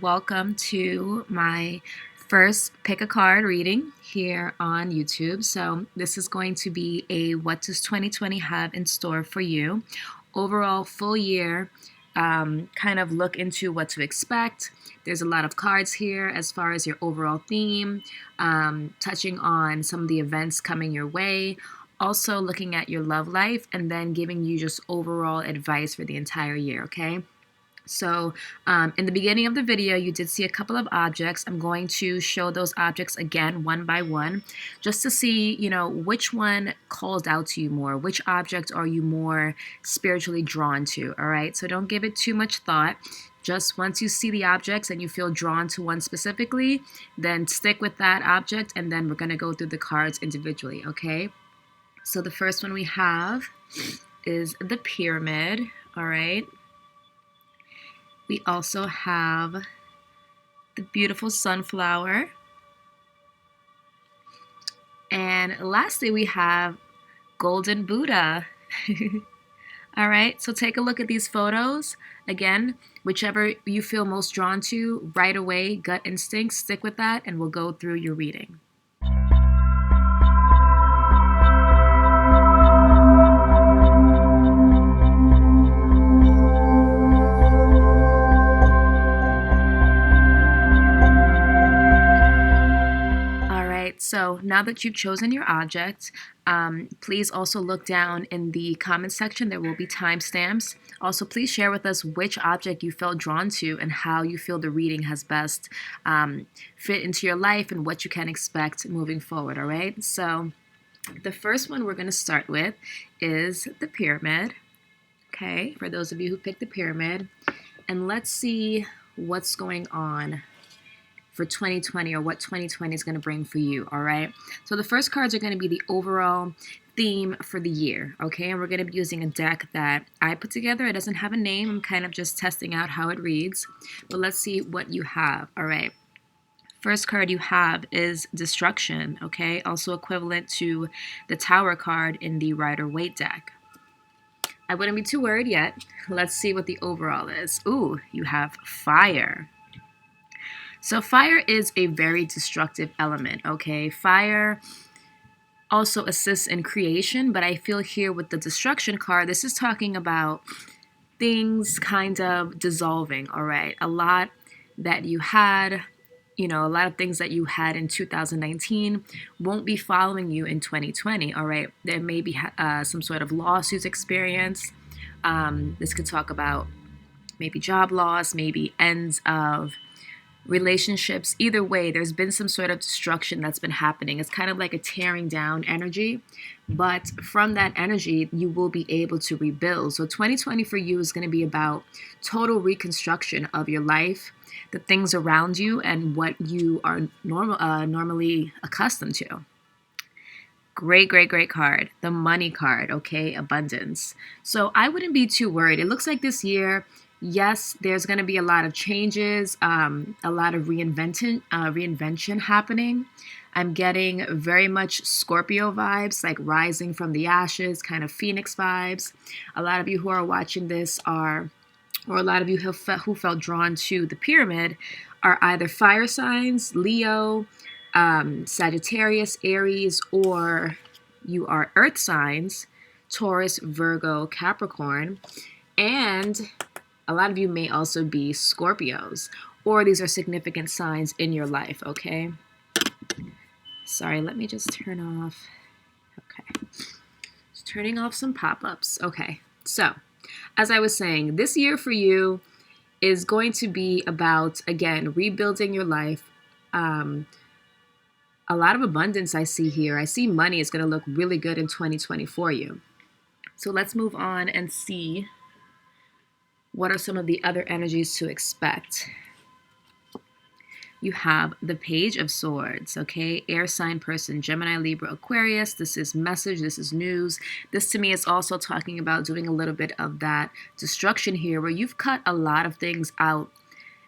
welcome to my first pick a card reading here on YouTube. So this is going to be a what does 2020 have in store for you? Overall full year, kind of look into what to expect. There's a lot of cards here as far as your overall theme, touching on some of the events coming your way, also looking at your love life, and then giving you just overall advice for the entire year, okay? So in the beginning of the video, you did see a couple of objects. I'm going to show those objects again one by one just to see, which one calls out to you more. Which object are you more spiritually drawn to, all right? So don't give it too much thought. Just once you see the objects and you feel drawn to one specifically, then stick with that object, and then we're going to go through the cards individually, okay? So the first one we have is the pyramid, all right? We also have the beautiful sunflower. And lastly, we have Golden Buddha. All right, so take a look at these photos. Again, whichever you feel most drawn to, right away, gut instinct, stick with that, and we'll go through your reading. So now that you've chosen your object, please also look down in the comment section. There will be timestamps. Also, please share with us which object you felt drawn to and how you feel the reading has best fit into your life and what you can expect moving forward, all right? So the first one we're going to start with is the pyramid, okay, for those of you who picked the pyramid. And let's see what's going on for 2020, or what 2020 is going to bring for you, all right? So the first cards are going to be the overall theme for the year, okay? And we're going to be using a deck that I put together. It doesn't have a name. I'm kind of just testing out how it reads. But let's see what you have, all right? First card you have is Destruction, okay? Also equivalent to the Tower card in the Rider-Waite deck. I wouldn't be too worried yet. Let's see what the overall is. Ooh, you have Fire. So fire is a very destructive element, okay? Fire also assists in creation, but I feel here with the Destruction card, this is talking about things kind of dissolving, all right? A lot that you had, a lot of things that you had in 2019 won't be following you in 2020, all right? There may be some sort of lawsuits experience. This could talk about maybe job loss, maybe ends of relationships. Either way, there's been some sort of destruction that's been happening. It's kind of like a tearing down energy, but from that energy, you will be able to rebuild. So 2020 for you is going to be about total reconstruction of your life, the things around you, and what you are normally accustomed to. Great, great, great card. The Money card, okay? Abundance. So I wouldn't be too worried. It looks like this year, yes, there's going to be a lot of changes, a lot of reinvention happening. I'm getting very much Scorpio vibes, like rising from the ashes, kind of Phoenix vibes. A lot of you who are watching this or a lot of you who felt drawn to the pyramid are either fire signs, Leo, Sagittarius, Aries, or you are earth signs, Taurus, Virgo, Capricorn, and a lot of you may also be Scorpios, or these are significant signs in your life, okay? Sorry, let me just turn off. Okay. Just turning off some pop-ups. Okay, so as I was saying, this year for you is going to be about, again, rebuilding your life. A lot of abundance I see here. I see money is going to look really good in 2020 for you. So let's move on and see what are some of the other energies to expect. You have the Page of Swords, okay? Air sign person, Gemini, Libra, Aquarius. This is message, this is news. This to me is also talking about doing a little bit of that destruction here where you've cut a lot of things out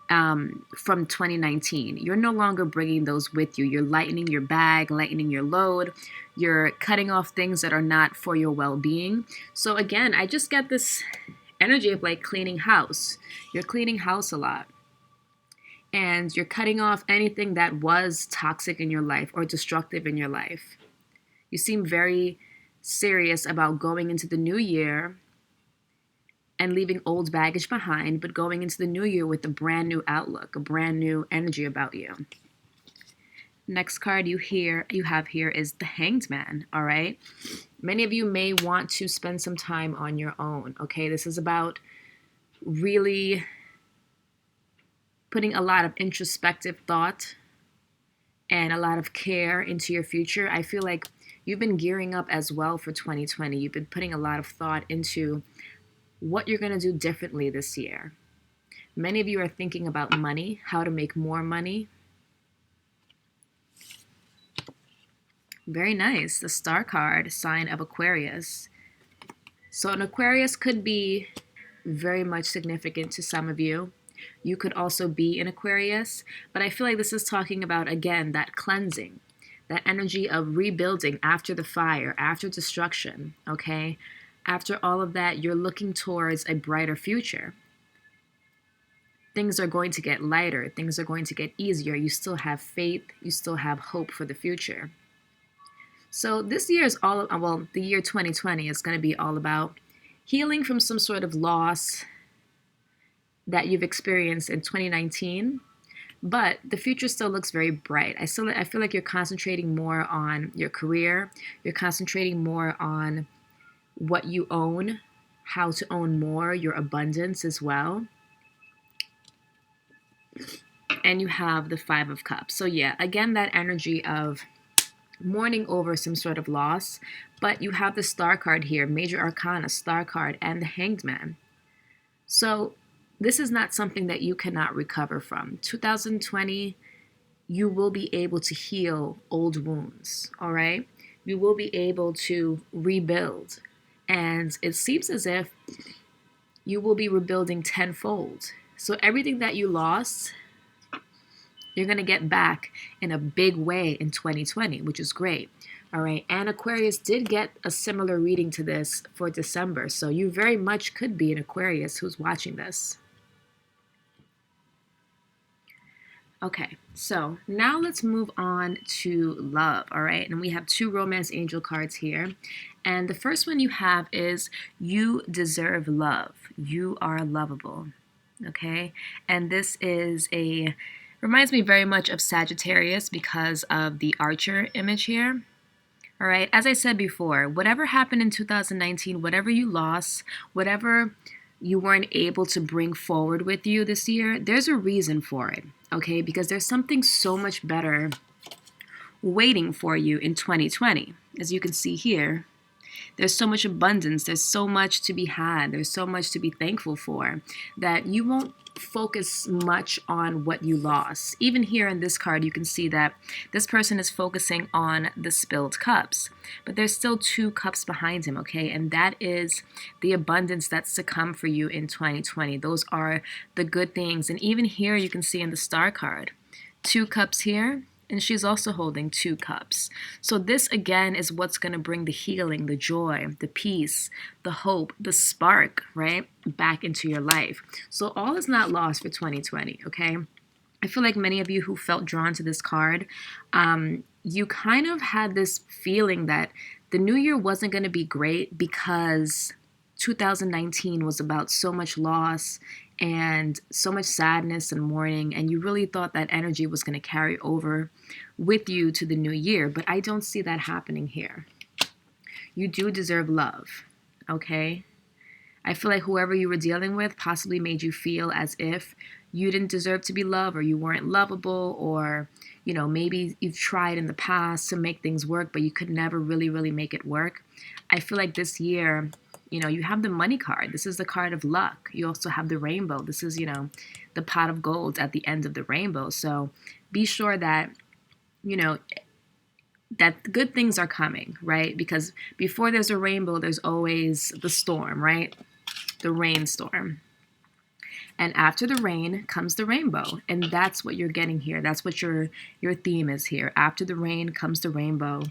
from 2019. You're no longer bringing those with you. You're lightening your bag, lightening your load. You're cutting off things that are not for your well-being. So again, I just get this energy of like cleaning house. You're cleaning house a lot. and you're cutting off anything that was toxic in your life or destructive in your life. You seem very serious about going into the new year and leaving old baggage behind, but going into the new year with a brand new outlook, a brand new energy about you. Next card you have here is the Hanged Man, all right? Many of you may want to spend some time on your own, okay? This is about really putting a lot of introspective thought and a lot of care into your future. I feel like you've been gearing up as well for 2020. You've been putting a lot of thought into what you're going to do differently this year. Many of you are thinking about money, how to make more money. Very nice. The Star card, sign of Aquarius. So an Aquarius could be very much significant to some of you. You could also be an Aquarius, but I feel like this is talking about, again, that cleansing, that energy of rebuilding after the fire, after destruction, okay? After all of that, you're looking towards a brighter future. Things are going to get lighter. Things are going to get easier. You still have faith. You still have hope for the future. So this year is the year 2020 is going to be all about healing from some sort of loss that you've experienced in 2019, but the future still looks very bright. I feel like you're concentrating more on your career. You're concentrating more on what you own, how to own more, your abundance as well. And you have the Five of Cups. So yeah, again, that energy of mourning over some sort of loss, but you have the Star card here, Major Arcana, Star card, and the Hanged Man. So this is not something that you cannot recover from. 2020, you will be able to heal old wounds, all right? You will be able to rebuild. And it seems as if you will be rebuilding tenfold. So everything that you lost, you're going to get back in a big way in 2020, which is great. All right. And Aquarius did get a similar reading to this for December. So you very much could be an Aquarius who's watching this. Okay, so now let's move on to love, all right? And we have two romance angel cards here. And the first one you have is you deserve love. You are lovable, okay? And this reminds me very much of Sagittarius because of the Archer image here. All right, as I said before, whatever happened in 2019, whatever you lost, whatever you weren't able to bring forward with you this year, there's a reason for it, okay? Because there's something so much better waiting for you in 2020. As you can see here, there's so much abundance, there's so much to be had, there's so much to be thankful for that you won't focus much on what you lost. Even here in this card, you can see that this person is focusing on the spilled cups, but there's still two cups behind him, okay? And that is the abundance that's to come for you in 2020. Those are the good things. And even here, you can see in the Star card, two cups here, and she's also holding two cups. So this, again, is what's going to bring the healing, the joy, the peace, the hope, the spark, right, back into your life. So all is not lost for 2020, okay? I feel like many of you who felt drawn to this card, you kind of had this feeling that the new year wasn't going to be great because 2019 was about so much loss and so much sadness and mourning, and you really thought that energy was going to carry over with you to the new year, but I don't see that happening here. You do deserve love, okay? I feel like whoever you were dealing with possibly made you feel as if you didn't deserve to be loved or you weren't lovable, or, you know, maybe you've tried in the past to make things work, but you could never really make it work. I feel like this year, you know, you have the Money card. This is the card of luck. You also have the Rainbow. This is, you know, the pot of gold at the end of the rainbow. So be sure that, you know, that good things are coming, right? Because before there's a rainbow, there's always the storm, right? The rainstorm. And after the rain comes the rainbow. And that's what you're getting here. That's what your theme is here. After the rain comes the rainbow.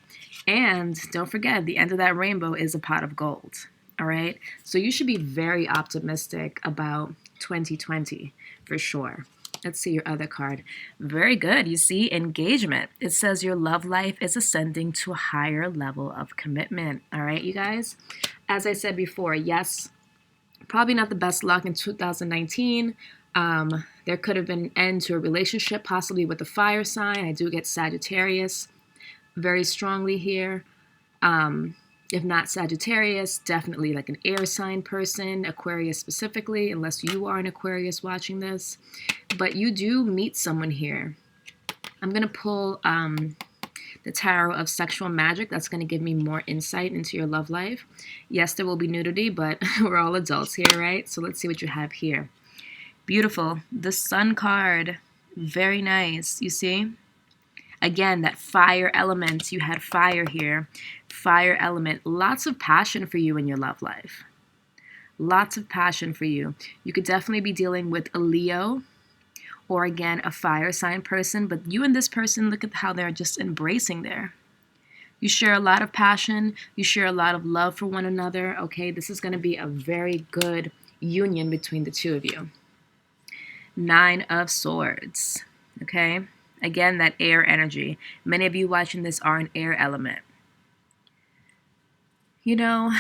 And don't forget, the end of that rainbow is a pot of gold. All right. So you should be very optimistic about 2020 for sure. Let's see your other card. Very good. You see, engagement. It says your love life is ascending to a higher level of commitment. All right, you guys? As I said before, yes, probably not the best luck in 2019. There could have been an end to a relationship, possibly with a fire sign. I do get Sagittarius very strongly here. If not Sagittarius, definitely like an air sign person, Aquarius specifically, unless you are an Aquarius watching this. But you do meet someone here. I'm going to pull the Tarot of Sexual Magic. That's going to give me more insight into your love life. Yes, there will be nudity, but we're all adults here, right? So let's see what you have here. Beautiful. The Sun card. Very nice. You see? Again, that fire element. You had fire here. Fire element. Lots of passion for you in your love life. Lots of passion for you. You could definitely be dealing with a Leo or, again, a fire sign person. But you and this person, look at how they're just embracing there. You share a lot of passion. You share a lot of love for one another. Okay, this is going to be a very good union between the two of you. Nine of Swords. Okay. Again, that air energy. Many of you watching this are an air element. You know,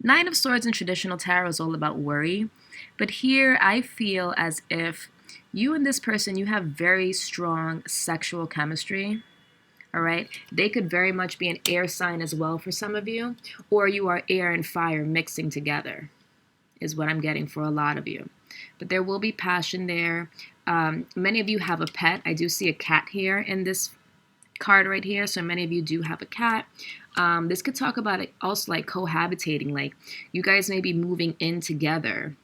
Nine of Swords in traditional tarot is all about worry. But here I feel as if you and this person, you have very strong sexual chemistry. All right. They could very much be an air sign as well for some of you. Or you are air and fire mixing together is what I'm getting for a lot of you. But there will be passion there. Many of you have a pet. I do see a cat here in this card right here. So many of you do have a cat. This could talk about it also like cohabitating. Like you guys may be moving in together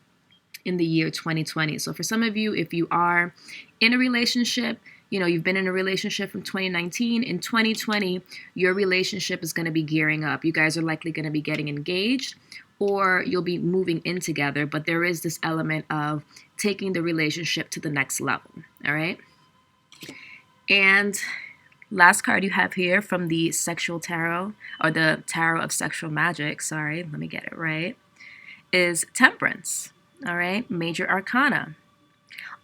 in the year 2020. So for some of you, if you are in a relationship, you know, you've been in a relationship from 2019. In 2020, your relationship is going to be gearing up. You guys are likely going to be getting engaged or you'll be moving in together. But there is this element of taking the relationship to the next level. All right. And last card you have here from the Sexual Tarot, or the Tarot of Sexual Magic, sorry, let me get it right, is Temperance. All right. Major Arcana.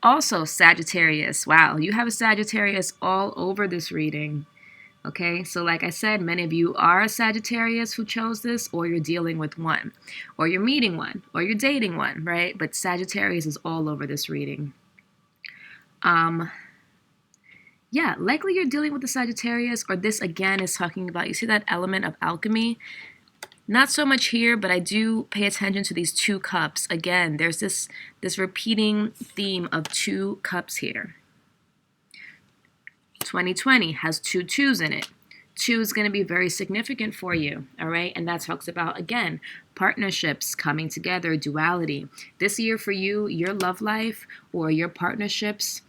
Also Sagittarius. Wow, you have a Sagittarius all over this reading. Okay, so like I said, many of you are a Sagittarius who chose this, or you're dealing with one, or you're meeting one, or you're dating one, right? But Sagittarius is all over this reading. Yeah, likely you're dealing with the Sagittarius, or this again is talking about, you see that element of alchemy? Not so much here, but I do pay attention to these two cups. Again, there's this repeating theme of two cups here. 2020 has two twos in it. Two is going to be very significant for you, all right? And that talks about, again, partnerships coming together, duality. This year for you, your love life or your partnerships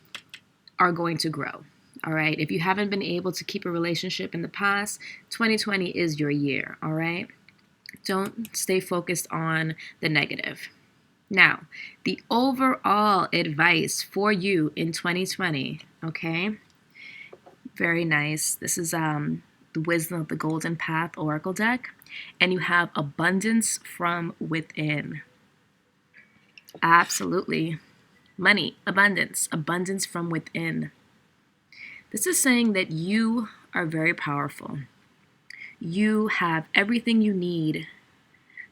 are going to grow, all right? If you haven't been able to keep a relationship in the past, 2020 is your year, all right? Don't stay focused on the negative. Now, the overall advice for you in 2020, okay? Very nice. This is the Wisdom of the Golden Path Oracle deck. And you have abundance from within. Absolutely. Money, abundance, abundance from within. This is saying that you are very powerful. You have everything you need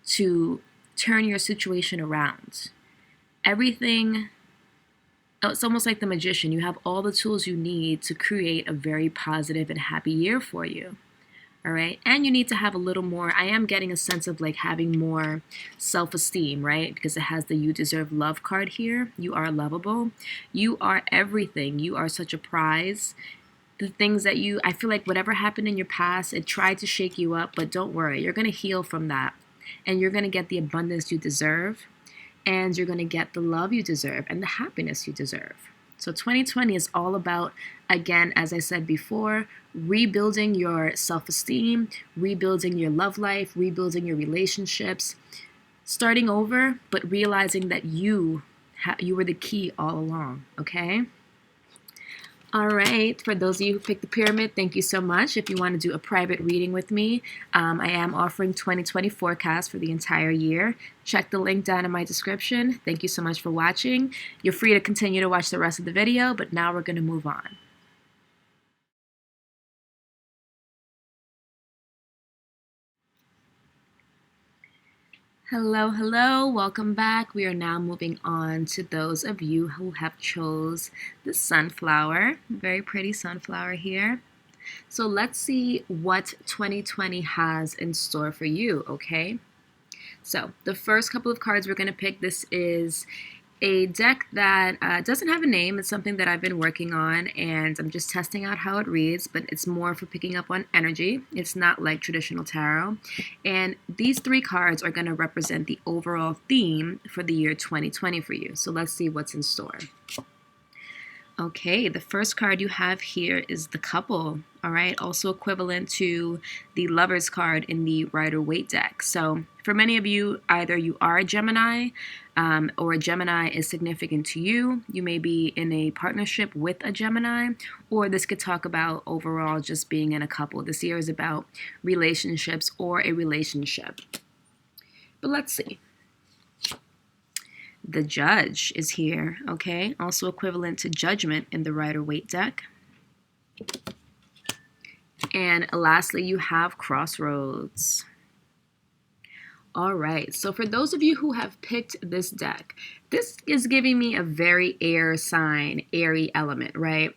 to turn your situation around. Everything, it's almost like the magician. You have all the tools you need to create a very positive and happy year for you. All right. And you need to have a little more, I am getting a sense of like having more self-esteem, right? Because it has the You Deserve Love card here. You are lovable. You are everything. You are such a prize. The things that I feel like whatever happened in your past, it tried to shake you up, but don't worry. You're going to heal from that. And you're going to get the abundance you deserve. And you're going to get the love you deserve and the happiness you deserve. So 2020 is all about, again, as I said before, rebuilding your self-esteem, rebuilding your love life, rebuilding your relationships, starting over, but realizing that you were the key all along, okay? All right, for those of you who picked the pyramid, thank you so much. If you want to do a private reading with me, I am offering 2020 forecast for the entire year. Check the link down in my description. Thank you so much for watching. You're free to continue to watch the rest of the video, but now we're going to move on. Hello, hello, welcome back. We are now moving on to those of you who have chose the sunflower. Very pretty sunflower here. So let's see what 2020 has in store for you, okay? So the first couple of cards we're going to pick, this is a deck that doesn't have a name. It's something that I've been working on, and I'm just testing out how it reads, but it's more for picking up on energy. It's not like traditional tarot. And these three cards are going to represent the overall theme for the year 2020 for you. So let's see what's in store. Okay, the first card you have here is the Couple, all right, also equivalent to the Lovers card in the Rider-Waite deck. So for many of you, either you are a Gemini or a Gemini is significant to you. You may be in a partnership with a Gemini, or this could talk about overall just being in a couple. This year is about relationships or a relationship. But let's see. The Judge is here, okay? Also equivalent to Judgment in the Rider-Waite deck. And lastly, you have Crossroads. All right, so for those of you who have picked this deck, this is giving me a very air sign, airy element, right?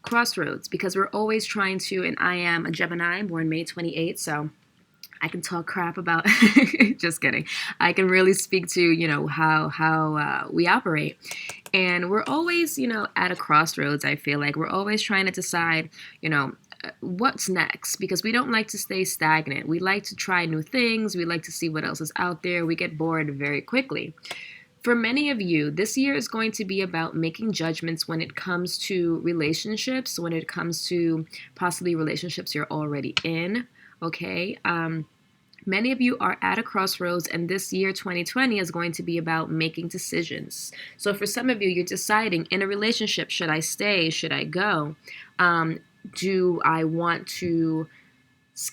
Crossroads, because we're always trying to, and I am a Gemini, born May 28th, so I can talk crap about, just kidding. I can really speak to, you know, how we operate. And we're always, you know, at a crossroads, I feel like. We're always trying to decide, you know, what's next, because we don't like to stay stagnant. We like to try new things. We like to see what else is out there. We get bored very quickly. For many of you, this year is going to be about making judgments when it comes to relationships, when it comes to possibly relationships you're already in, okay? Many of you are at a crossroads, and this year, 2020, is going to be about making decisions. So for some of you, you're deciding in a relationship, should I stay? Should I go? Do I want to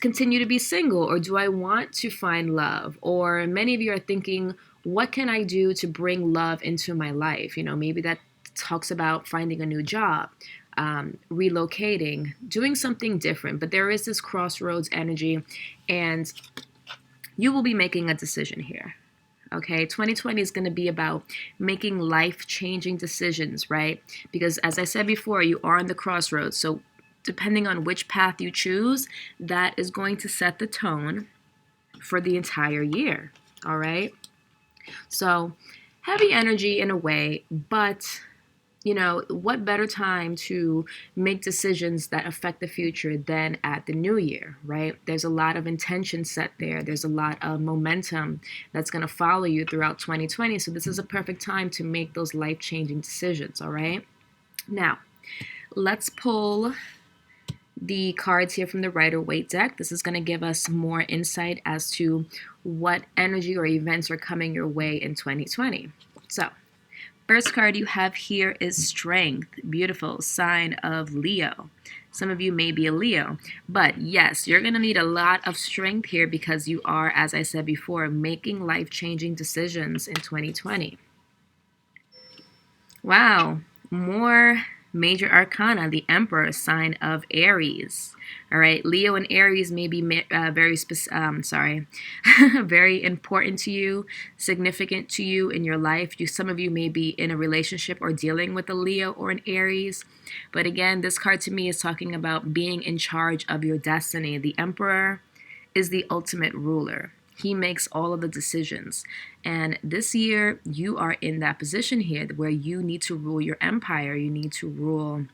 continue to be single, or do I want to find love? Or many of you are thinking, what can I do to bring love into my life? You know, maybe that talks about finding a new job, relocating, doing something different. But there is this crossroads energy, and you will be making a decision here. Okay, 2020 is going to be about making life-changing decisions, right? Because as I said before, you are on the crossroads. So depending on which path you choose, that is going to set the tone for the entire year. All right. So heavy energy in a way, but you know, what better time to make decisions that affect the future than at the new year, right? There's a lot of intention set there. There's a lot of momentum that's going to follow you throughout 2020. So this is a perfect time to make those life-changing decisions, all right? Now, let's pull the cards here from the Rider-Waite deck. This is going to give us more insight as to what energy or events are coming your way in 2020. So, first card you have here is Strength. Beautiful, sign of Leo. Some of you may be a Leo, but yes, you're going to need a lot of strength here because you are, as I said before, making life-changing decisions in 2020. Wow, more major arcana, the Emperor, sign of Aries. All right, Leo and Aries may be very important to you, significant to you in your life. Some of you may be in a relationship or dealing with a Leo or an Aries. But again, this card to me is talking about being in charge of your destiny. The Emperor is the ultimate ruler. He makes all of the decisions. And this year, you are in that position here where you need to rule your empire. You need to rule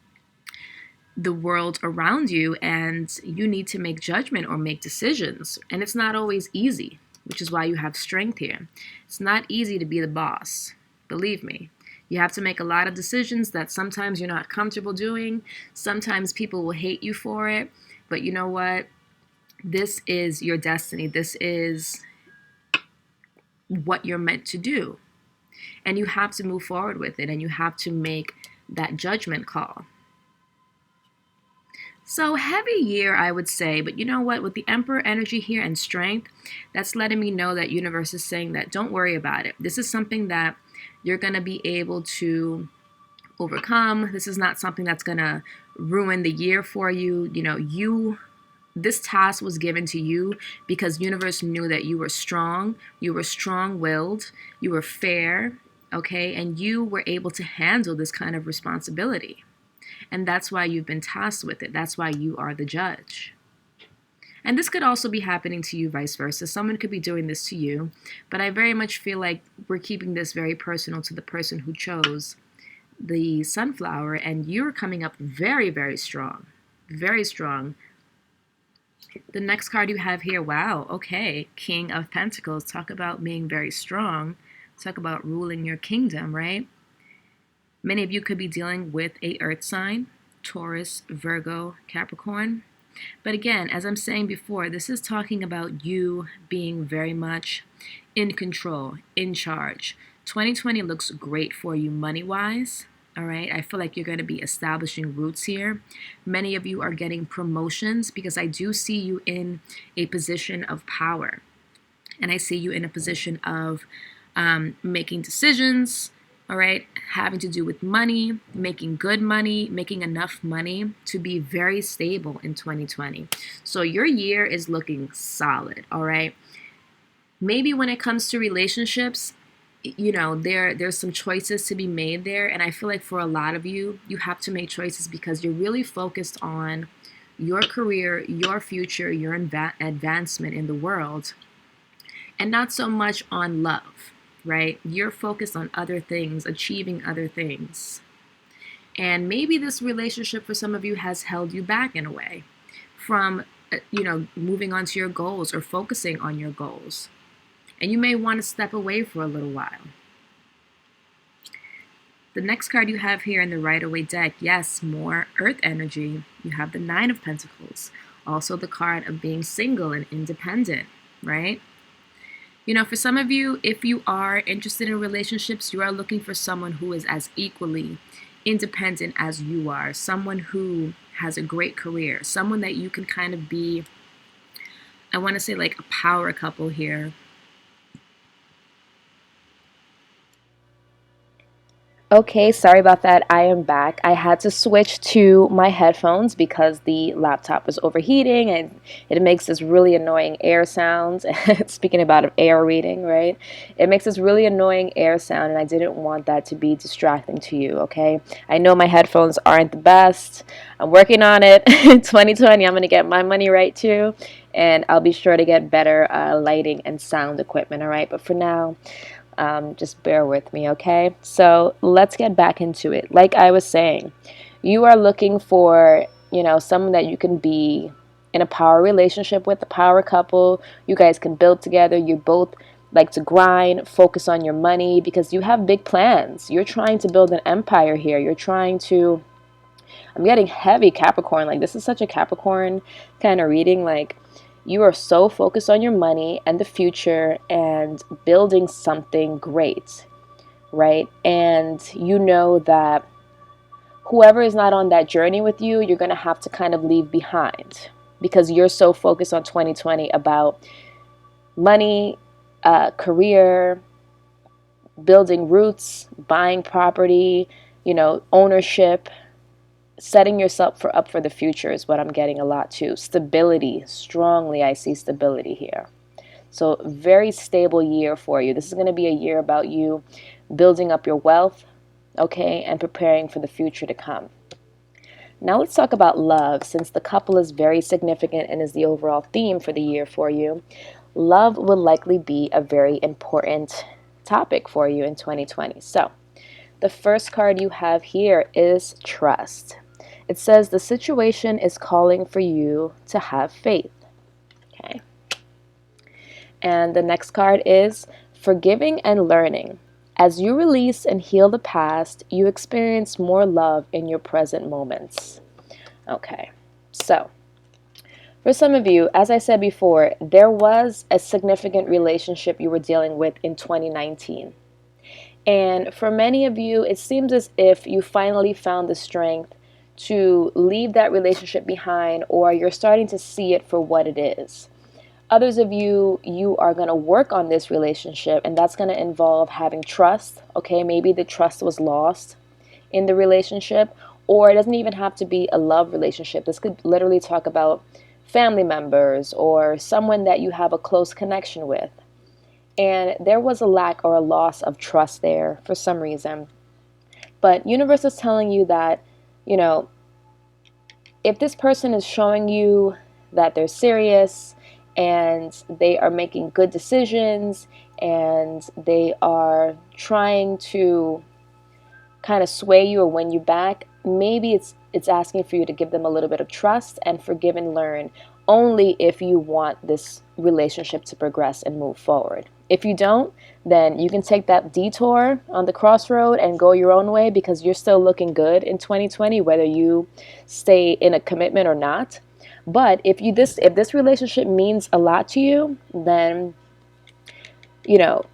the world around you, and you need to make judgment or make decisions. And it's not always easy, which is why you have strength here. It's not easy to be the boss. Believe me. You have to make a lot of decisions that sometimes you're not comfortable doing. Sometimes people will hate you for it. But you know what? This is your destiny. This is what you're meant to do. And you have to move forward with it, and you have to make that judgment call. So heavy year, I would say, but you know what? With the Emperor energy here and strength, that's letting me know that universe is saying that don't worry about it. This is something that you're going to be able to overcome. This is not something that's going to ruin the year for you. You know, this task was given to you because universe knew that you were strong-willed, you were fair, okay? And you were able to handle this kind of responsibility. And that's why you've been tasked with it. That's why you are the judge. And this could also be happening to you, vice versa. Someone could be doing this to you, but I very much feel like we're keeping this very personal to the person who chose the sunflower, and you're coming up very, very strong. Very strong. The next card you have here, wow, okay, King of Pentacles. Talk about being very strong. Talk about ruling your kingdom, right? Many of you could be dealing with a earth sign, Taurus, Virgo, Capricorn. But again, as I'm saying before, this is talking about you being very much in control, in charge. 2020 looks great for you money-wise. All right, I feel like you're going to be establishing roots here. Many of you are getting promotions because I do see you in a position of power. And I see you in a position of making decisions, all right, having to do with money, making good money, making enough money to be very stable in 2020. So your year is looking solid, all right? Maybe when it comes to relationships, you know, there's some choices to be made there, and I feel like for a lot of you, you have to make choices because you're really focused on your career, your future, your advancement in the world, and not so much on love, right? You're focused on other things, achieving other things. And maybe this relationship for some of you has held you back in a way from, you know, moving on to your goals or focusing on your goals. And you may want to step away for a little while. The next card you have here in the Rider-Waite deck, yes, more earth energy. You have the Nine of Pentacles. Also the card of being single and independent, right? You know, for some of you, if you are interested in relationships, you are looking for someone who is as equally independent as you are, someone who has a great career, someone that you can kind of be, I want to say like a power couple here. Okay, sorry about that. I am back. I had to switch to my headphones because the laptop was overheating and it makes this really annoying air sound. Speaking about air reading, right? It makes this really annoying air sound and I didn't want that to be distracting to you, okay? I know my headphones aren't the best. I'm working on it. In 2020, I'm going to get my money right too. And I'll be sure to get better lighting and sound equipment, all right? But for now, just bear with me, okay? So let's get back into it. Like I was saying, you are looking for, you know, someone that you can be in a power relationship with, a power couple. You guys can build together. You both like to grind, focus on your money because you have big plans. You're trying to build an empire here. You're trying to, I'm getting heavy Capricorn. Like this is such a Capricorn kind of reading. Like you are so focused on your money and the future and building something great, right? And you know that whoever is not on that journey with you, you're going to have to kind of leave behind because you're so focused on 2020 about money, career, building roots, buying property, you know, ownership, setting yourself up for the future is what I'm getting a lot too. Stability, strongly I see stability here. So very stable year for you. This is going to be a year about you building up your wealth, okay, and preparing for the future to come. Now let's talk about love, since the couple is very significant and is the overall theme for the year for you. Love will likely be a very important topic for you in 2020. So the first card you have here is trust. It says the situation is calling for you to have faith. Okay. And the next card is forgiving and learning. As you release and heal the past, you experience more love in your present moments. Okay. So, for some of you, as I said before, there was a significant relationship you were dealing with in 2019. And for many of you, it seems as if you finally found the strength to leave that relationship behind, or you're starting to see it for what it is. Others of you, you are going to work on this relationship, and that's going to involve having trust. Okay, maybe the trust was lost in the relationship, or it doesn't even have to be a love relationship. This could literally talk about family members or someone that you have a close connection with. And there was a lack or a loss of trust there for some reason. But universe is telling you that, you know, if this person is showing you that they're serious and they are making good decisions and they are trying to kind of sway you or win you back, maybe it's asking for you to give them a little bit of trust and forgive and learn, only if you want this relationship to progress and move forward. If you don't, then you can take that detour on the crossroad and go your own way, because you're still looking good in 2020, whether you stay in a commitment or not. But if this relationship means a lot to you, then you know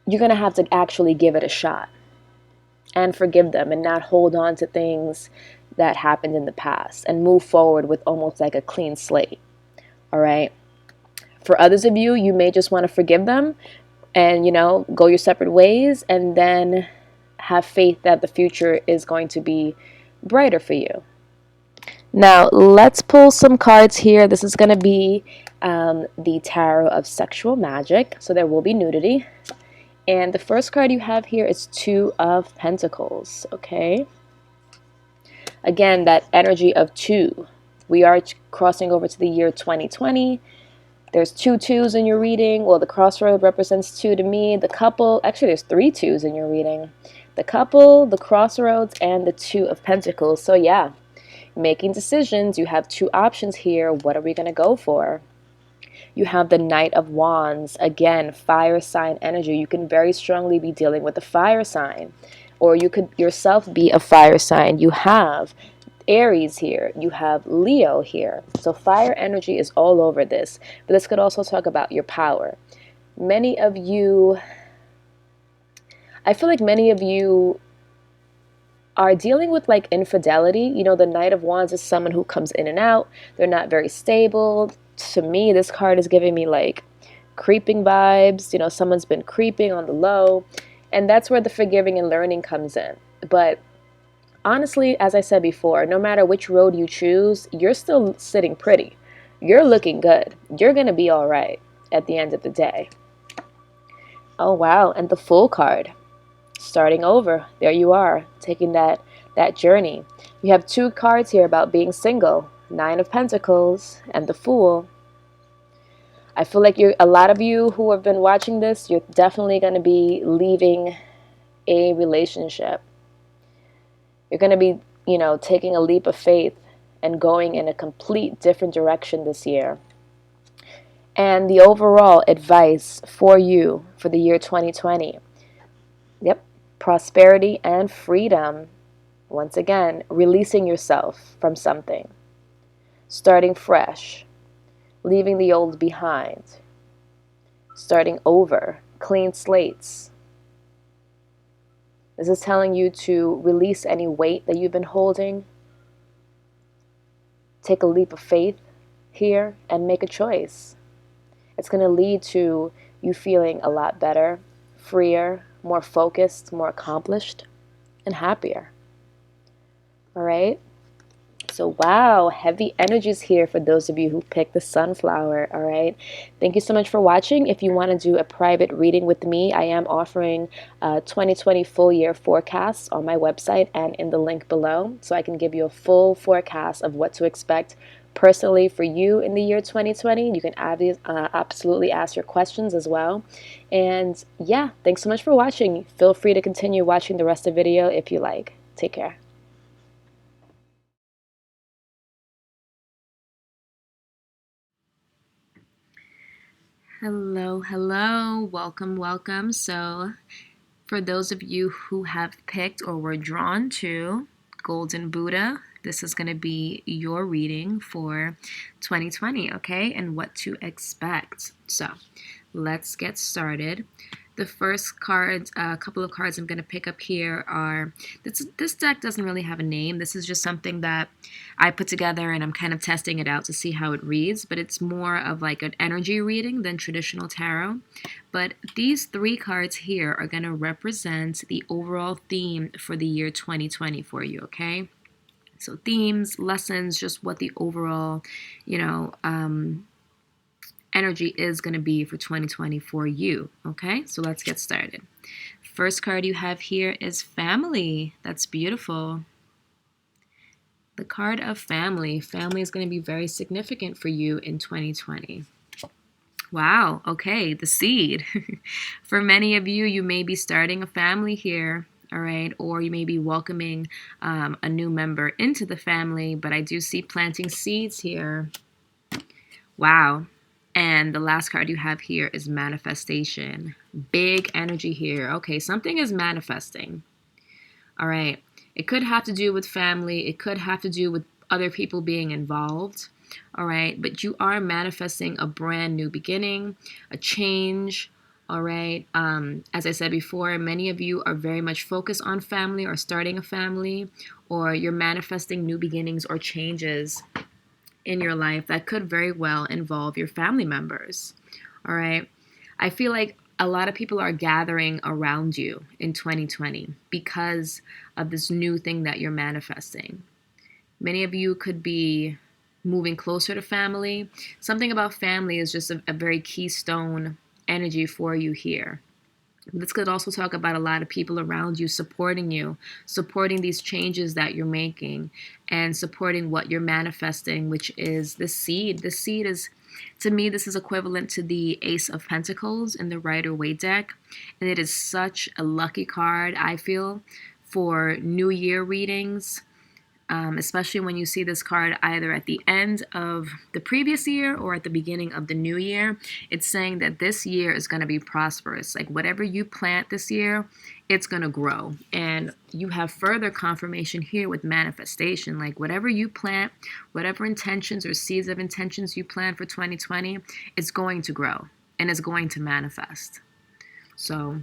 you're gonna have to actually give it a shot and forgive them and not hold on to things that happened in the past and move forward with almost like a clean slate. All right. For others of you, you may just want to forgive them and, go your separate ways, and then have faith that the future is going to be brighter for you. Now, let's pull some cards here. This is going to be the Tarot of Sexual Magic. So there will be nudity. And the first card you have here is Two of Pentacles, okay? Again, that energy of two. We are crossing over to the year 2020. There's two twos in your reading. Well, the crossroad represents two to me. The couple, actually there's three twos in your reading. The couple, the crossroads, and the Two of Pentacles. So yeah, making decisions. You have two options here. What are we going to go for? You have the Knight of Wands. Again, fire sign energy. You can very strongly be dealing with a fire sign, or you could yourself be a fire sign. You have Aries here. You have Leo here. So fire energy is all over this. But this could also talk about your power. Many of you, I feel like many of you are dealing with like infidelity. The Knight of Wands is someone who comes in and out. They're not very stable. To me, this card is giving me like creeping vibes. Someone's been creeping on the low, and that's where the forgiving and learning comes in. But honestly, as I said before, no matter which road you choose, you're still sitting pretty. You're looking good. You're going to be all right at the end of the day. Oh, wow. And the Fool card. Starting over. There you are, taking that journey. You have two cards here about being single. Nine of Pentacles and the Fool. I feel like a lot of you who have been watching this, you're definitely going to be leaving a relationship. You're going to be, taking a leap of faith and going in a complete different direction this year. And the overall advice for you for the year 2020. Yep, prosperity and freedom. Once again, releasing yourself from something. Starting fresh. Leaving the old behind. Starting over. Clean slates. This is telling you to release any weight that you've been holding. Take a leap of faith here and make a choice. It's going to lead to you feeling a lot better, freer, more focused, more accomplished, and happier. All right? So, wow, heavy energies here for those of you who picked the Sunflower, all right? Thank you so much for watching. If you want to do a private reading with me, I am offering 2020 full year forecasts on my website and in the link below, so I can give you a full forecast of what to expect personally for you in the year 2020. You can absolutely ask your questions as well. And yeah, thanks so much for watching. Feel free to continue watching the rest of the video if you like. Take care. Hello, welcome. So for those of you who have picked or were drawn to Golden Buddha, this is going to be your reading for 2020, okay, and what to expect. So let's get started. The first cards, a couple of cards I'm going to pick up here are, this deck doesn't really have a name. This is just something that I put together and I'm kind of testing it out to see how it reads, but it's more of like an energy reading than traditional tarot. But these three cards here are going to represent the overall theme for the year 2020 for you, okay? So themes, lessons, just what the overall, energy is going to be for 2020 for you. Okay, so let's get started. First card you have here is family. That's beautiful. The card of family. Family is going to be very significant for you in 2020. Wow, okay, the seed. For many of you, you may be starting a family here. All right, or you may be welcoming a new member into the family, but I do see planting seeds here. Wow. And the last card you have here is manifestation. Big energy here. Okay, something is manifesting. All right. It could have to do with family. It could have to do with other people being involved. All right. But you are manifesting a brand new beginning, a change. All right. As I said before, many of you are very much focused on family or starting a family, or you're manifesting new beginnings or changes in your life that could very well involve your family members. All right. I feel like a lot of people are gathering around you in 2020 because of this new thing that you're manifesting. Many of you could be moving closer to family. Something about family is just a very keystone energy for you here. This could also talk about a lot of people around you, supporting these changes that you're making, and supporting what you're manifesting, which is the seed. The seed is, to me, this is equivalent to the Ace of Pentacles in the Rider-Waite deck. And it is such a lucky card, I feel, for New Year readings. Especially when you see this card either at the end of the previous year or at the beginning of the new year. It's saying that this year is going to be prosperous. Like whatever you plant this year, it's going to grow. And you have further confirmation here with manifestation. Like whatever you plant, whatever intentions or seeds of intentions you plant for 2020, it's going to grow and it's going to manifest. So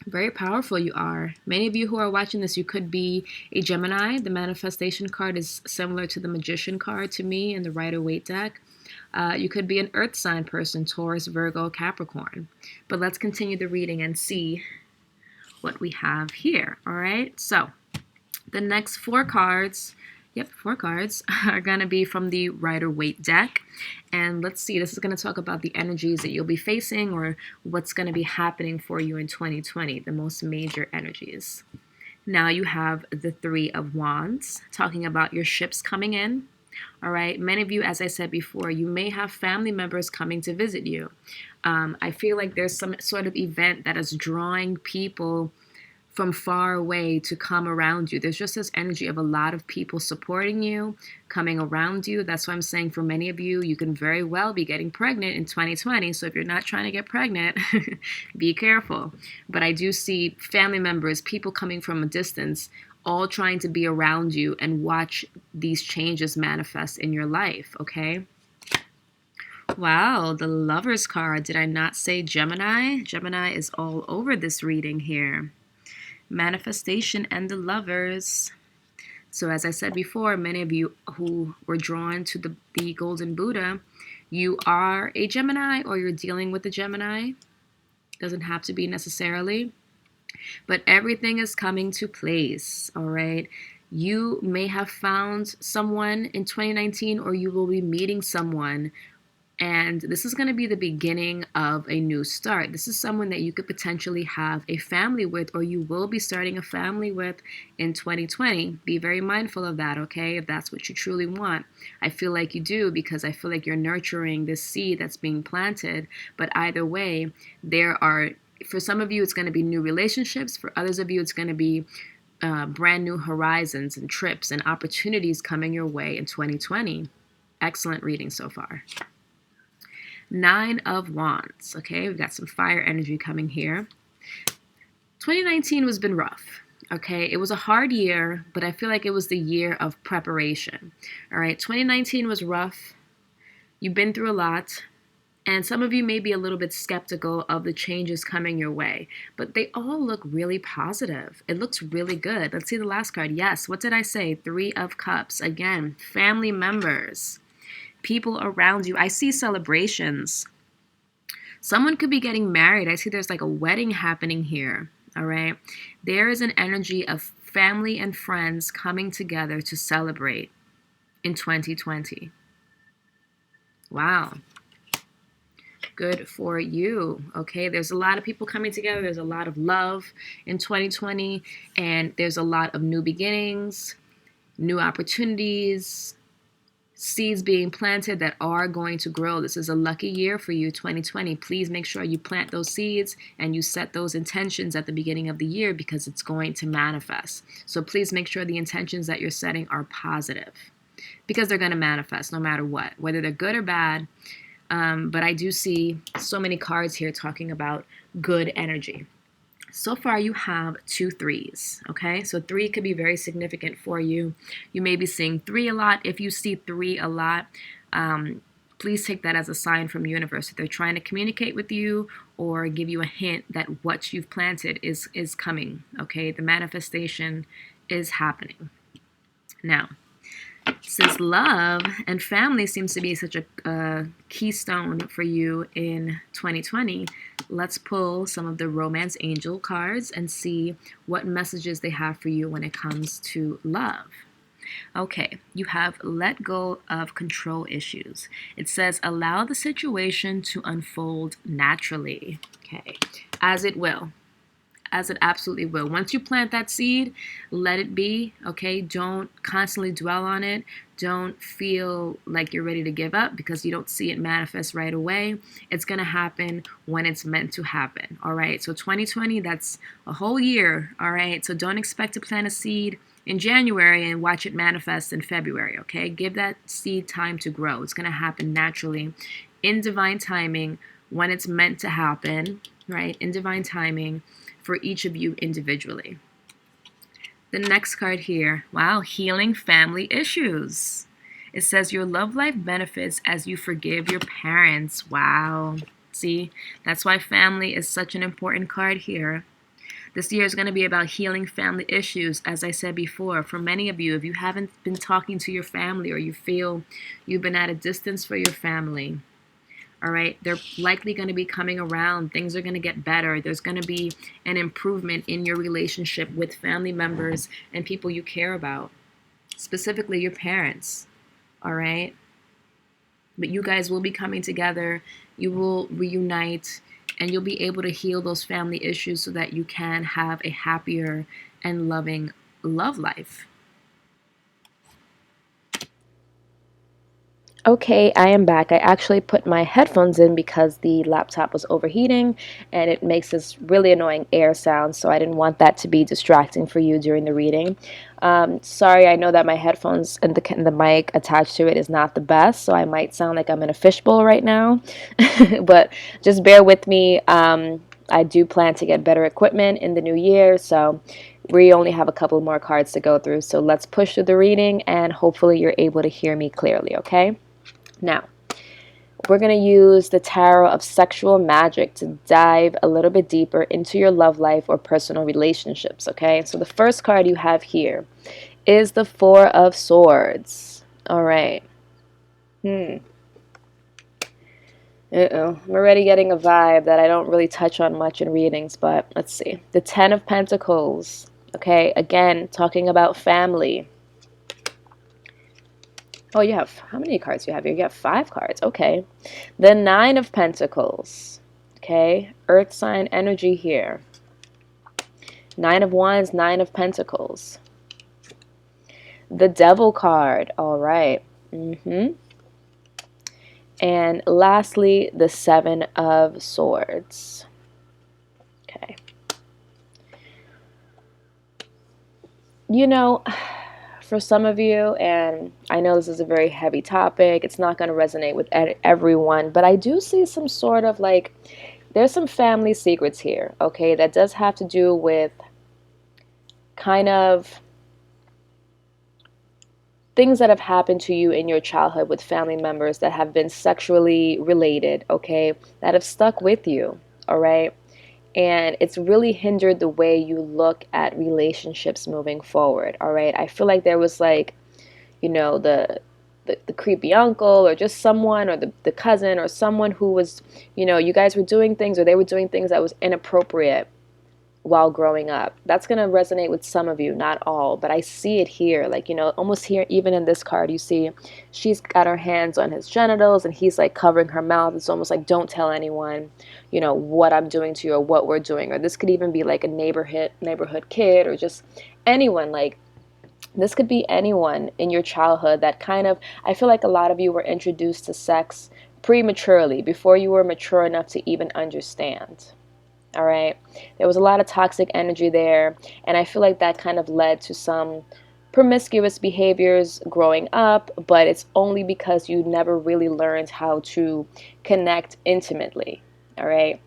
very powerful you are. Many of you who are watching this, you could be a Gemini. The manifestation card is similar to the Magician card to me in the Rider-Waite deck. You could be an earth sign person, Taurus, Virgo, Capricorn. But let's continue the reading and see what we have here. All right, so the next four cards are going to be from the Rider-Waite deck. And let's see, this is going to talk about the energies that you'll be facing or what's going to be happening for you in 2020, the most major energies. Now you have the Three of Wands, talking about your ships coming in. All right, many of you, as I said before, you may have family members coming to visit you. I feel like there's some sort of event that is drawing people from far away to come around you. There's just this energy of a lot of people supporting you, coming around you. That's why I'm saying for many of you, you can very well be getting pregnant in 2020. So if you're not trying to get pregnant, be careful. But I do see family members, people coming from a distance, all trying to be around you and watch these changes manifest in your life, okay? Wow, the Lovers card. Did I not say Gemini? Gemini is all over this reading here. Manifestation and the Lovers. So as I said before, many of you who were drawn to the Golden Buddha, you are a Gemini or you're dealing with a Gemini. Doesn't have to be necessarily, but everything is coming to place. All right. You may have found someone in 2019 or you will be meeting someone. And this is going to be the beginning of a new start. This is someone that you could potentially have a family with, or you will be starting a family with in 2020. Be very mindful of that, okay? If that's what you truly want. I feel like you do, because I feel like you're nurturing this seed that's being planted. But either way, for some of you, it's going to be new relationships. For others of you, it's going to be brand new horizons and trips and opportunities coming your way in 2020. Excellent reading so far. Nine of Wands. Okay, we've got some fire energy coming here. 2019 has been rough. Okay, it was a hard year, but I feel like it was the year of preparation. All right, 2019 was rough. You've been through a lot. And some of you may be a little bit skeptical of the changes coming your way, but they all look really positive. It looks really good. Let's see the last card. Yes, what did I say? Three of Cups. Again, family members, people around you. I see celebrations. Someone could be getting married. I see there's like a wedding happening here. All right. There is an energy of family and friends coming together to celebrate in 2020. Wow. Good for you. Okay, there's a lot of people coming together. There's a lot of love in 2020, and there's a lot of new beginnings, new opportunities, seeds being planted that are going to grow. This is a lucky year for you, 2020. Please make sure you plant those seeds and you set those intentions at the beginning of the year, because it's going to manifest. So please make sure the intentions that you're setting are positive, because they're going to manifest no matter what, whether they're good or bad. But I do see so many cards here talking about good energy. So far, you have 2 threes, okay? So 3 could be very significant for you. You may be seeing 3 a lot. If you see 3 a lot, please take that as a sign from universe that they're trying to communicate with you or give you a hint that what you've planted is coming, okay? The manifestation is happening. Now, since love and family seems to be such a keystone for you in 2020, let's pull some of the romance angel cards and see what messages they have for you when it comes to love. Okay, you have let go of control issues. It says allow the situation to unfold naturally. Okay, as it will. As it absolutely will. Once you plant that seed, let it be, okay? Don't constantly dwell on it. Don't feel like you're ready to give up because you don't see it manifest right away. It's going to happen when it's meant to happen, all right? So 2020, that's a whole year, all right? So don't expect to plant a seed in January and watch it manifest in February, okay? Give that seed time to grow. It's going to happen naturally in divine timing when it's meant to happen, right? In divine timing for each of you individually. The next card here, wow, healing family issues. It says your love life benefits as you forgive your parents. Wow. See, that's why family is such an important card here. This year is going to be about healing family issues. As I said before, for many of you, if you haven't been talking to your family or you feel you've been at a distance for your family, all right, they're likely going to be coming around. Things are going to get better. There's going to be an improvement in your relationship with family members and people you care about, specifically your parents, all right? But you guys will be coming together. You will reunite, and you'll be able to heal those family issues so that you can have a happier and loving love life. Okay, I am back. I actually put my headphones in because the laptop was overheating and it makes this really annoying air sound, so I didn't want that to be distracting for you during the reading. Sorry, I know that my headphones and the mic attached to it is not the best, so I might sound like I'm in a fishbowl right now, but just bear with me. I do plan to get better equipment in the new year, so we only have a couple more cards to go through, so let's push through the reading and hopefully you're able to hear me clearly, okay? Now, we're going to use the Tarot of Sexual Magic to dive a little bit deeper into your love life or personal relationships, okay? So the first card you have here is the Four of Swords. All right. I'm already getting a vibe that I don't really touch on much in readings, but let's see. The Ten of Pentacles, okay? Again, talking about family. Oh, you have, how many cards do you have here? You have 5 cards. Okay. The Nine of Pentacles. Okay. Earth sign energy here. 9 of Wands, 9 of Pentacles. The Devil card. All right. And lastly, the Seven of Swords. Okay. You know, for some of you, and I know this is a very heavy topic, it's not going to resonate with everyone, but I do see some sort of like, there's some family secrets here, okay, that does have to do with kind of things that have happened to you in your childhood with family members that have been sexually related, okay, that have stuck with you, all right? And it's really hindered the way you look at relationships moving forward, all right? I feel like there was like, the creepy uncle or just someone or the cousin or someone who was, you guys were doing things or they were doing things that was inappropriate while growing up. That's going to resonate with some of you, not all, but I see it here. Like, almost here, even in this card, you see she's got her hands on his genitals and he's like covering her mouth. It's almost like, don't tell anyone, what I'm doing to you or what we're doing. Or this could even be like a neighborhood kid or just anyone. Like, this could be anyone in your childhood that kind of, I feel like a lot of you were introduced to sex prematurely, before you were mature enough to even understand. All right. There was a lot of toxic energy there. And I feel like that kind of led to some promiscuous behaviors growing up, but it's only because you never really learned how to connect intimately. All right.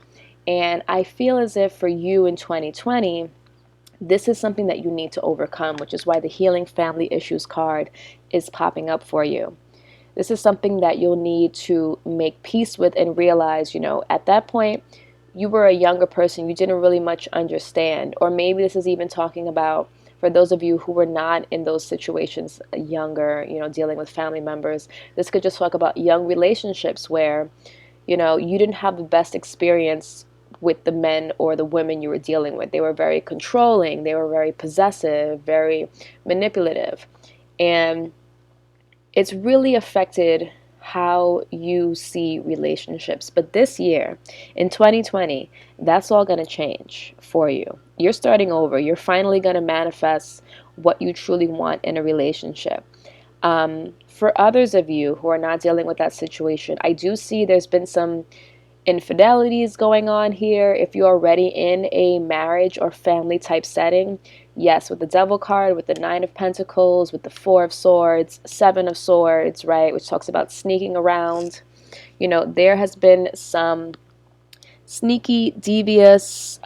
And I feel as if for you in 2020, this is something that you need to overcome, which is why the Healing Family Issues card is popping up for you. This is something that you'll need to make peace with and realize, at that point, you were a younger person, you didn't really much understand. Or maybe this is even talking about, for those of you who were not in those situations younger, dealing with family members, this could just talk about young relationships where, you didn't have the best experience with the men or the women you were dealing with. They were very controlling, they were very possessive, very manipulative. And it's really affected how you see relationships. But this year, in 2020, that's all going to change for you. You're starting over. You're finally going to manifest what you truly want in a relationship. For others of you who are not dealing with that situation, I do see there's been some infidelities going on here. If you're already in a marriage or family type setting, yes, with the Devil card, with the Nine of Pentacles, with the Four of Swords, Seven of Swords, right, which talks about sneaking around, there has been some sneaky, devious,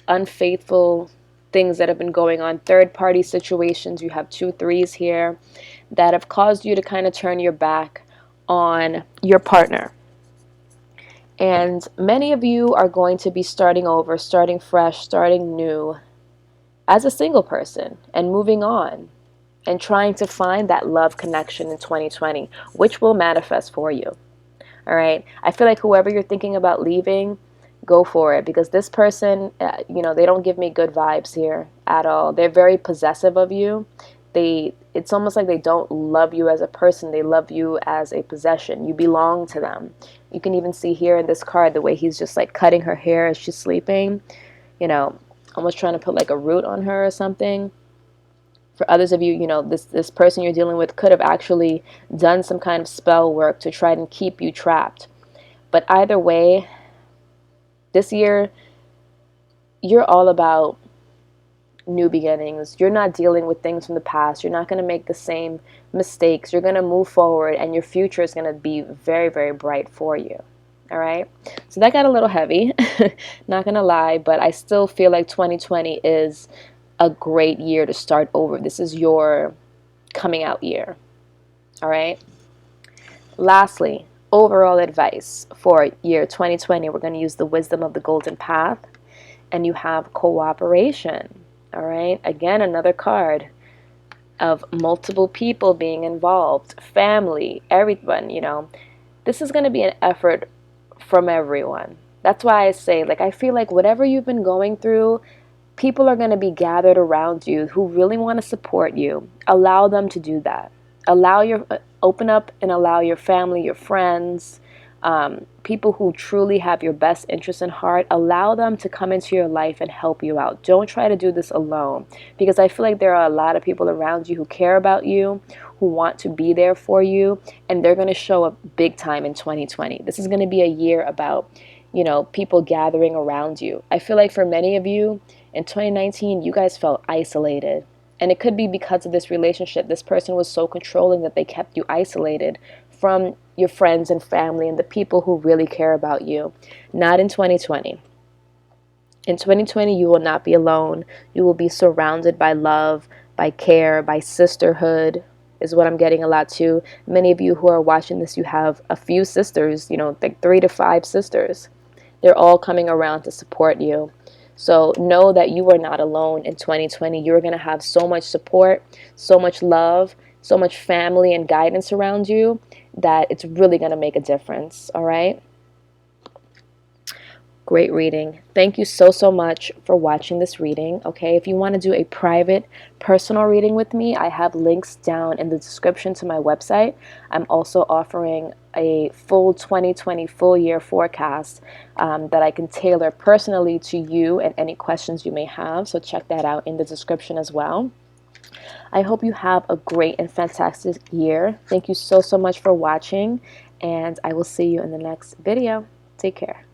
unfaithful things that have been going on, third party situations. You have 2 3s here that have caused you to kind of turn your back on your partner. And many of you are going to be starting over, starting fresh, starting new as a single person and moving on and trying to find that love connection in 2020, which will manifest for you. All right. I feel like whoever you're thinking about leaving, go for it, because this person, they don't give me good vibes here at all. They're very possessive of you. It's almost like they don't love you as a person. They love you as a possession. You belong to them. You can even see here in this card the way he's just like cutting her hair as she's sleeping, almost trying to put like a root on her or something. For others of you, this person you're dealing with could have actually done some kind of spell work to try and keep you trapped. But either way, this year, you're all about new beginnings. You're not dealing with things from the past. You're not going to make the same mistakes. You're going to move forward, and your future is going to be very, very bright for you. All right. So that got a little heavy, not going to lie, but I still feel like 2020 is a great year to start over. This is your coming out year. All right. Lastly, overall advice for year 2020, we're going to use the wisdom of the golden path, and you have cooperation. All right. Again, another card of multiple people being involved, family, everyone, this is going to be an effort from everyone. That's why I say, I feel like whatever you've been going through, people are going to be gathered around you who really want to support you. Allow them to do that. Open up and allow your family, your friends, people who truly have your best interest in heart, allow them to come into your life and help you out. Don't try to do this alone, because I feel like there are a lot of people around you who care about you, who want to be there for you, and they're going to show up big time in 2020. This is going to be a year about, people gathering around you. I feel like for many of you in 2019, you guys felt isolated. And it could be because of this relationship. This person was so controlling that they kept you isolated from your friends and family and the people who really care about you. Not in 2020. In 2020, you will not be alone. You will be surrounded by love, by care, by sisterhood. is what I'm getting a lot too. Many of you who are watching this, you have a few sisters, you know, like 3 to 5 sisters. They're all coming around to support you. So know that you are not alone in 2020. You're going to have so much support, so much love, so much family and guidance around you that it's really going to make a difference. All right? Great reading. Thank you so, so much for watching this reading. Okay, if you want to do a private, personal reading with me, I have links down in the description to my website. I'm also offering a full 2020 full year forecast that I can tailor personally to you and any questions you may have. So check that out in the description as well. I hope you have a great and fantastic year. Thank you so, so much for watching, and I will see you in the next video. Take care.